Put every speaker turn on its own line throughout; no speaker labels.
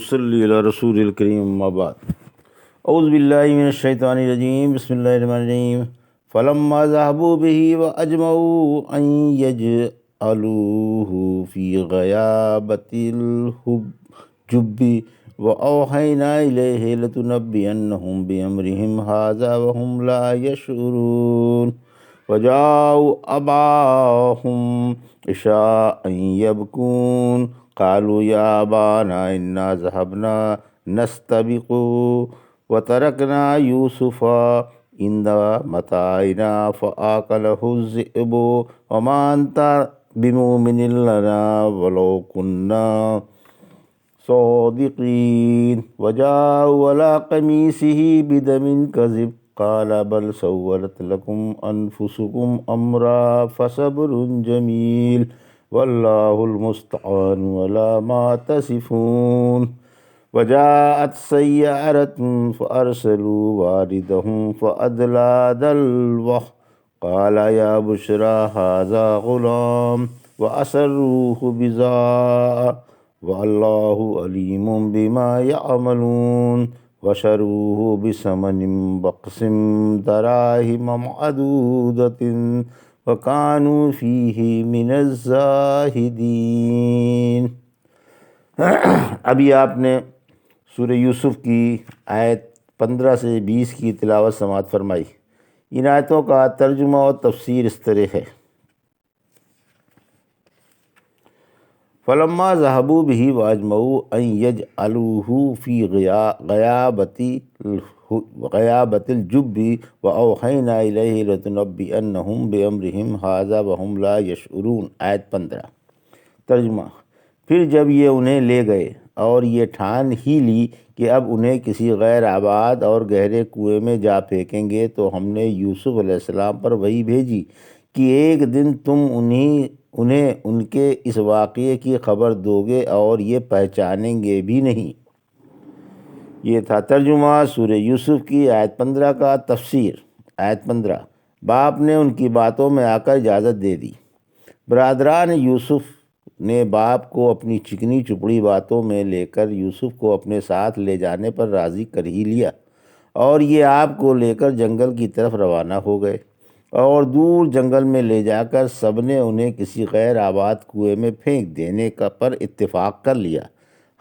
صلی علی رسول الکریم اما بعد اعوذ باللہ من الشیطان الرجیم بسم اللہ الرحمن الرحیم فلما ذهبوا به واجمعوا ان يجعلوه في غیابۃ الجب واوحینا الیہ لتنبئنهم بامرهم هذا وهم لا يشعرون وجاءوا اباهم عشاء يبكون قالوا یا ابانا انا ذهبنا نستبق وترکنا یوسف عند متاعنا فآکلہ الذئب وما انت بمؤمن لنا ولو كنا صادقین وجاءوا على قمیصہ بدم کذب قال بل سولت لكم انفسكم امرا فصبر جمیل واللہ المستعان ولا ما تصفون وجاءت سیارۃ فارسلوا واردهم فادلی دلوہ قال یا بشرى هذا غلام واسروه بضاعة واللہ علیم بما یعملون وشروه بثمن بخس دراہم معدودۃ وَكَانُوا فِيهِ مِنَ الزَّاهِدِينَ۔ ابھی آپ نے سورہ یوسف کی آیت 15 سے 20 کی تلاوت سماعت فرمائی۔ ان آیتوں کا ترجمہ اور تفسیر اس طرح ہے۔ فَلَمَّا ذَهَبُوا بِهِ وَأَجْمَعُوا أَن يَجْعَلُوهُ فِي غیابۃ الجب وأوحینا الیہ لتنبئنهم بامرهم هذا وهم لا يشعرون۔ آیت 15۔ ترجمہ: پھر جب یہ انہیں لے گئے اور یہ ٹھان ہی لی کہ اب انہیں کسی غیر آباد اور گہرے کنویں میں جا پھینکیں گے تو ہم نے یوسف علیہ السلام پر وحی بھیجی کہ ایک دن تم انہیں ان کے اس واقعے کی خبر دو گے اور یہ پہچانیں گے بھی نہیں۔ یہ تھا ترجمہ سورہ یوسف کی آیت 15 کا۔ تفسیر۔ آیت 15: باپ نے ان کی باتوں میں آ کر اجازت دے دی۔ برادران یوسف نے باپ کو اپنی چکنی چپڑی باتوں میں لے کر یوسف کو اپنے ساتھ لے جانے پر راضی کر ہی لیا، اور یہ آپ کو لے کر جنگل کی طرف روانہ ہو گئے، اور دور جنگل میں لے جا کر سب نے انہیں کسی غیر آباد کنویں میں پھینک دینے پر اتفاق کر لیا،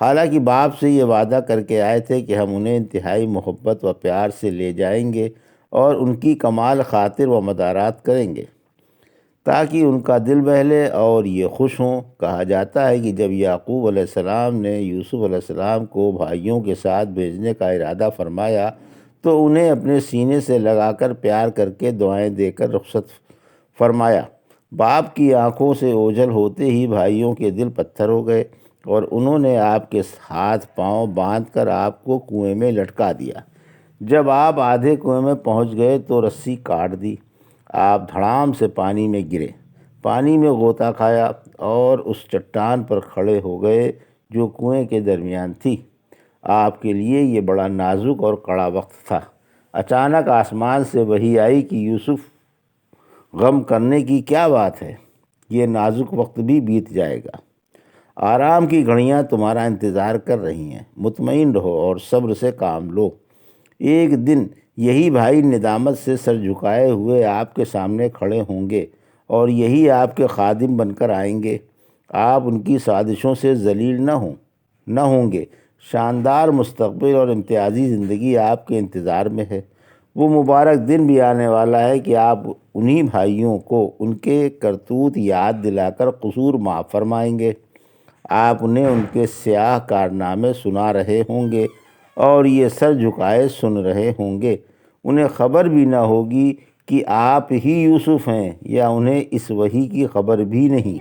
حالانکہ باپ سے یہ وعدہ کر کے آئے تھے کہ ہم انہیں انتہائی محبت و پیار سے لے جائیں گے اور ان کی کمال خاطر و مدارات کریں گے تاکہ ان کا دل بہلے اور یہ خوش ہوں۔ کہا جاتا ہے کہ جب یعقوب علیہ السلام نے یوسف علیہ السلام کو بھائیوں کے ساتھ بھیجنے کا ارادہ فرمایا تو انہیں اپنے سینے سے لگا کر پیار کر کے دعائیں دے کر رخصت فرمایا۔ باپ کی آنکھوں سے اوجھل ہوتے ہی بھائیوں کے دل پتھر ہو گئے اور انہوں نے آپ کے ہاتھ پاؤں باندھ کر آپ کو کنویں میں لٹکا دیا۔ جب آپ آدھے کنویں میں پہنچ گئے تو رسی کاٹ دی، آپ دھڑام سے پانی میں گرے، پانی میں غوطہ کھایا اور اس چٹان پر کھڑے ہو گئے جو کنویں کے درمیان تھی۔ آپ کے لیے یہ بڑا نازک اور کڑا وقت تھا۔ اچانک آسمان سے وحی آئی کہ یوسف، غم کرنے کی کیا بات ہے، یہ نازک وقت بھی بیت جائے گا، آرام کی گھڑیاں تمہارا انتظار کر رہی ہیں، مطمئن رہو اور صبر سے کام لو۔ ایک دن یہی بھائی ندامت سے سر جھکائے ہوئے آپ کے سامنے کھڑے ہوں گے اور یہی آپ کے خادم بن کر آئیں گے۔ آپ ان کی سازشوں سے ذلیل نہ ہوں گے۔ شاندار مستقبل اور امتیازی زندگی آپ کے انتظار میں ہے۔ وہ مبارک دن بھی آنے والا ہے کہ آپ انہی بھائیوں کو ان کے کرتوت یاد دلا کر قصور معاف فرمائیں گے۔ آپ انہیں ان کے سیاہ کارنامے سنا رہے ہوں گے اور یہ سر جھکائے سن رہے ہوں گے۔ انہیں خبر بھی نہ ہوگی کہ آپ ہی یوسف ہیں، یا انہیں اس وحی کی خبر بھی نہیں۔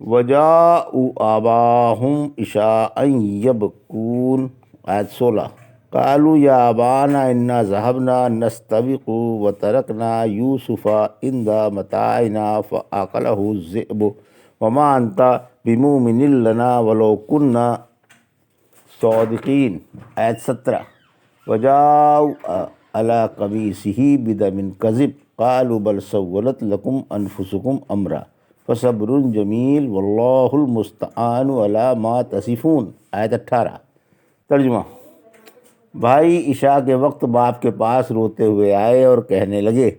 وَجَاءُوا آبَاءَهُمْ عِشَاءً يَبْكُونَ۔ آیت 16۔ قَالُوا يَا أَبَانَا إِنَّا ذَهَبْنَا نَسْتَبِقُ وَتَرَكْنَا يُوسُفَ عِندَ مَتَاعِنَا فَأَكَلَهُ الذِّئْبُ وَمَا أَنْتَ بِمُؤْمِنٍ لَنَا وَلَوْ كُنَّا صَادِقِينَ۔ آیت 17۔ وَجَاءُوا عَلَى قَمِيصِهِ بِدَمٍ كَذِبٍ قَالُوا بَلْ سَوَّلَتْ لَكُمْ أَنفُسُكُمْ أَمْرًا فصبر جمیل واللہ المستعان علی ما تصفون۔ آیت 18۔ ترجمہ: بھائی عشاء کے وقت باپ کے پاس روتے ہوئے آئے اور کہنے لگے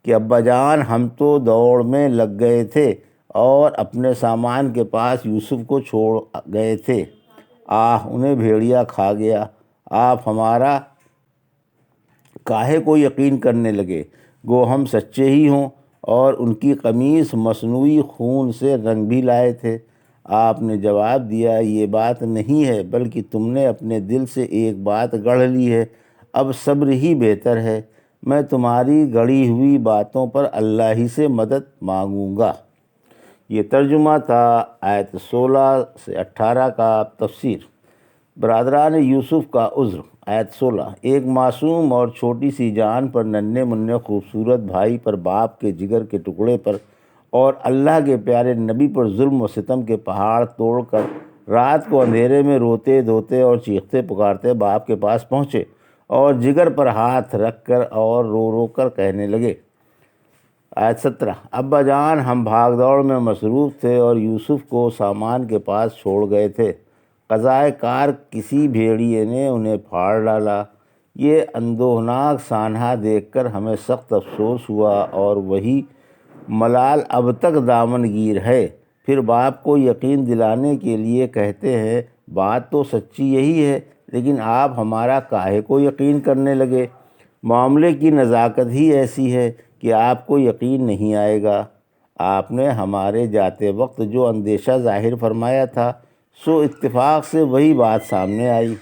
کہ ابا جان، ہم تو دوڑ میں لگ گئے تھے اور اپنے سامان کے پاس یوسف کو چھوڑ گئے تھے۔ انہیں بھیڑیا کھا گیا۔ آپ ہمارا کاہے کو یقین کرنے لگے؟ گو ہم سچے ہی ہوں اور ان کی قمیص مصنوعی خون سے رنگ بھی لائے تھے۔ آپ نے جواب دیا، یہ بات نہیں ہے، بلکہ تم نے اپنے دل سے ایک بات گڑھ لی ہے۔ اب صبر ہی بہتر ہے۔ میں تمہاری گڑھی ہوئی باتوں پر اللہ ہی سے مدد مانگوں گا۔ یہ ترجمہ تھا آیت 16 سے 18 کا۔ تفسیر: برادران یوسف کا عذر۔ آیت 16: ایک معصوم اور چھوٹی سی جان پر، ننھے منھے خوبصورت بھائی پر، باپ کے جگر کے ٹکڑے پر اور اللہ کے پیارے نبی پر ظلم و ستم کے پہاڑ توڑ کر رات کو اندھیرے میں روتے دھوتے اور چیختے پکارتے باپ کے پاس پہنچے اور جگر پر ہاتھ رکھ کر اور رو رو کر کہنے لگے۔ آیت 17: ابا جان، ہم بھاگ دوڑ میں مصروف تھے اور یوسف کو سامان کے پاس چھوڑ گئے تھے۔ قضائے کار کسی بھیڑیے نے انہیں پھاڑ ڈالا۔ یہ اندوہناک سانحہ دیکھ کر ہمیں سخت افسوس ہوا اور وہی ملال اب تک دامن گیر ہے۔ پھر باپ کو یقین دلانے کے لیے کہتے ہیں، بات تو سچی یہی ہے، لیکن آپ ہمارا کاہے کو یقین کرنے لگے؟ معاملے کی نزاکت ہی ایسی ہے کہ آپ کو یقین نہیں آئے گا۔ آپ نے ہمارے جاتے وقت جو اندیشہ ظاہر فرمایا تھا، سو اتفاق سے وہی بات سامنے آئی۔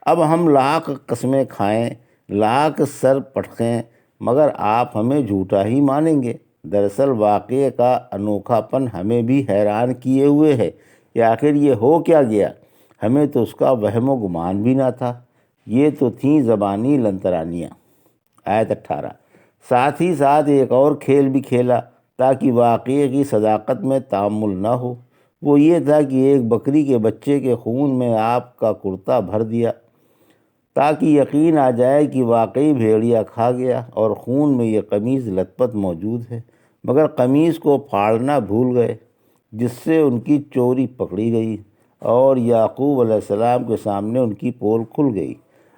اب ہم لاکھ قسمیں کھائیں، لاکھ سر پٹکیں، مگر آپ ہمیں جھوٹا ہی مانیں گے۔ دراصل واقعے کا انوکھا پن ہمیں بھی حیران کیے ہوئے ہے کہ آخر یہ ہو کیا گیا۔ ہمیں تو اس کا وہم و گمان بھی نہ تھا۔ یہ تو تھیں زبانی لنترانیاں۔ آیت 18: ساتھ ہی ساتھ ایک اور کھیل بھی کھیلا تاکہ واقعے کی صداقت میں تعامل نہ ہو۔ وہ یہ تھا کہ ایک بکری کے بچے کے خون میں آپ کا کرتا بھر دیا تاکہ یقین آ جائے کہ واقعی بھیڑیا کھا گیا اور خون میں یہ قمیص لت پت موجود ہے، مگر قمیص کو پھاڑنا بھول گئے، جس سے ان کی چوری پکڑی گئی اور یعقوب علیہ السلام کے سامنے ان کی پول کھل گئی۔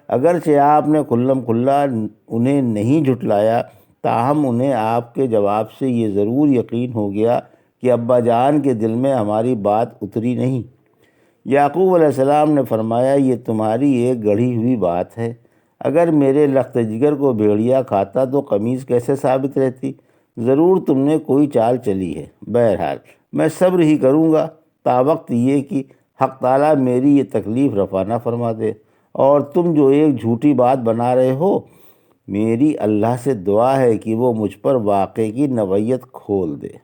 اگرچہ آپ نے کھلم کھلا انہیں نہیں جھٹلایا، تاہم انہیں آپ کے جواب سے یہ ضرور یقین ہو گیا کہ ابا جان کے دل میں ہماری بات اتری نہیں۔ یعقوب علیہ السلام نے فرمایا، یہ تمہاری ایک گڑھی ہوئی بات ہے۔ اگر میرے لخت جگر کو بھیڑیا کھاتا تو قمیص کیسے ثابت رہتی؟ ضرور تم نے کوئی چال چلی ہے۔ بہرحال میں صبر ہی کروں گا تا وقت یہ کہ حق تعالیٰ میری یہ تکلیف رفع نہ فرما دے، اور تم جو ایک جھوٹی بات بنا رہے ہو، میری اللہ سے دعا ہے کہ وہ مجھ پر واقعے کی نوعیت کھول دے۔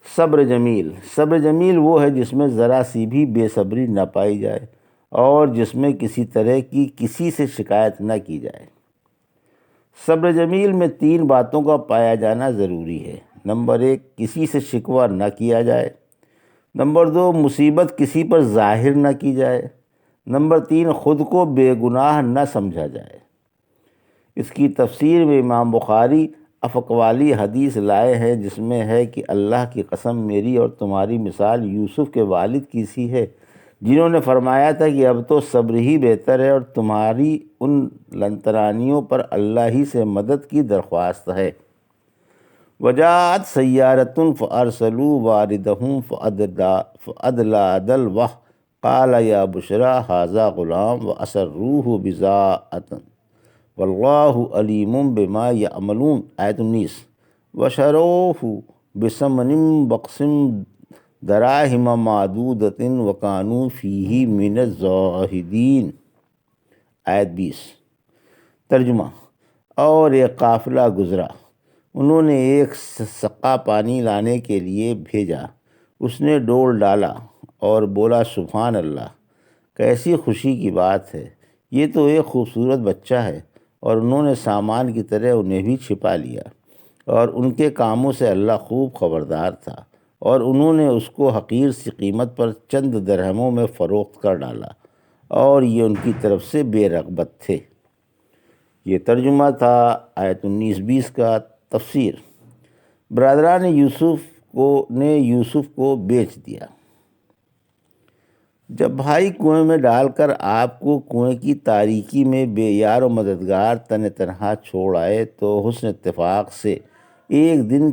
صبر جمیل۔ صبر جمیل وہ ہے جس میں ذرا سی بھی بے صبری نہ پائی جائے اور جس میں کسی طرح کی کسی سے شکایت نہ کی جائے۔ صبر جمیل میں 3 باتوں کا پایا جانا ضروری ہے۔ نمبر 1، کسی سے شکوہ نہ کیا جائے۔ نمبر 2، مصیبت کسی پر ظاہر نہ کی جائے۔ نمبر 3، خود کو بے گناہ نہ سمجھا جائے۔ اس کی تفسیر میں امام بخاری افق والی حدیث لائے ہیں جس میں ہے کہ اللہ کی قسم، میری اور تمہاری مثال یوسف کے والد کی سی ہے، جنہوں نے فرمایا تھا کہ اب تو صبر ہی بہتر ہے اور تمہاری ان لنترانیوں پر اللہ ہی سے مدد کی درخواست ہے۔ وجاءت سیارۃ فارسلوا واردہم فادلی دلوہ قال یا بشریٰ ھذا غلام واسروہ بضاعۃ واللہ علیم بما یعملون۔ آیت 19: وشروہ بثمن بخس دراہم معدودۃ وکانوا فیہ من الزاہدین۔ آیت 20۔ ترجمہ: اور ایک قافلہ گزرا، انہوں نے ایک سقا پانی لانے کے لیے بھیجا، اس نے ڈول ڈالا اور بولا، سبحان اللہ، کیسی خوشی کی بات ہے، یہ تو ایک خوبصورت بچہ ہے، اور انہوں نے سامان کی طرح انہیں بھی چھپا لیا، اور ان کے کاموں سے اللہ خوب خبردار تھا، اور انہوں نے اس کو حقیر سی قیمت پر چند درہموں میں فروخت کر ڈالا، اور یہ ان کی طرف سے بے رغبت تھے۔ یہ ترجمہ تھا آیت 19-20 کا۔ تفسیر: برادران یوسف نے یوسف کو بیچ دیا۔ جب بھائی کنویں میں ڈال کر آپ کو کنویں کی تاریکی میں بے یار و مددگار تنہا چھوڑ آئے تو حسن اتفاق سے ایک دن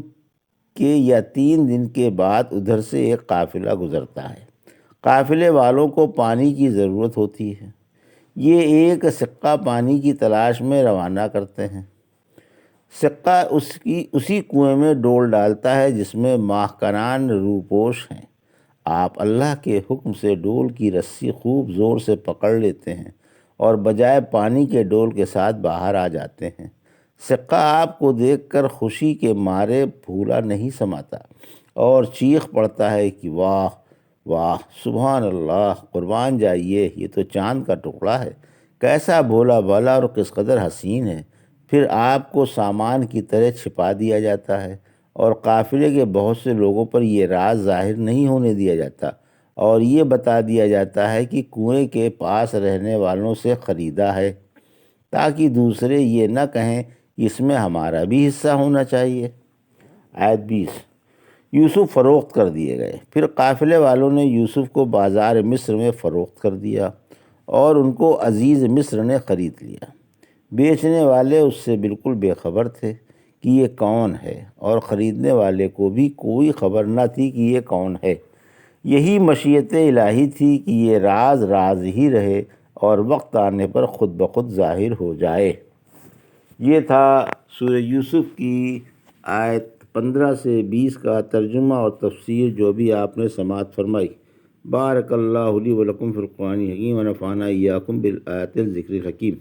کے یا 3 دن کے بعد ادھر سے ایک قافلہ گزرتا ہے۔ قافلے والوں کو پانی کی ضرورت ہوتی ہے۔ یہ ایک سکہ پانی کی تلاش میں روانہ کرتے ہیں۔ سکہ اسی کنویں میں ڈول ڈالتا ہے جس میں ماہکنان روپوش ہیں۔ آپ اللہ کے حکم سے ڈول کی رسی خوب زور سے پکڑ لیتے ہیں اور بجائے پانی کے ڈول کے ساتھ باہر آ جاتے ہیں۔ سکہ آپ کو دیکھ کر خوشی کے مارے پھولا نہیں سماتا اور چیخ پڑتا ہے کہ واہ واہ، سبحان اللہ، قربان جائیے، یہ تو چاند کا ٹکڑا ہے، کیسا بھولا بھالا اور کس قدر حسین ہے۔ پھر آپ کو سامان کی طرح چھپا دیا جاتا ہے اور قافلے کے بہت سے لوگوں پر یہ راز ظاہر نہیں ہونے دیا جاتا اور یہ بتا دیا جاتا ہے کہ کنویں کے پاس رہنے والوں سے خریدا ہے، تاکہ دوسرے یہ نہ کہیں کہ اس میں ہمارا بھی حصہ ہونا چاہیے۔ آیت 20۔ یوسف فروخت کر دیے گئے۔ پھر قافلے والوں نے یوسف کو بازار مصر میں فروخت کر دیا اور ان کو عزیز مصر نے خرید لیا۔ بیچنے والے اس سے بالکل بے خبر تھے کہ یہ کون ہے اور خریدنے والے کو بھی کوئی خبر نہ تھی کہ یہ کون ہے۔ یہی مشیت الہی تھی کہ یہ راز راز ہی رہے اور وقت آنے پر خود بخود ظاہر ہو جائے۔ یہ تھا سورہ یوسف کی آیت 15 سے 20 کا ترجمہ اور تفسیر جو بھی آپ نے سماعت فرمائی۔ بارک اللہ لی و لکم فی القرآن الحکیم و نفعنا ایاکم بالآیات الذکر الحکیم۔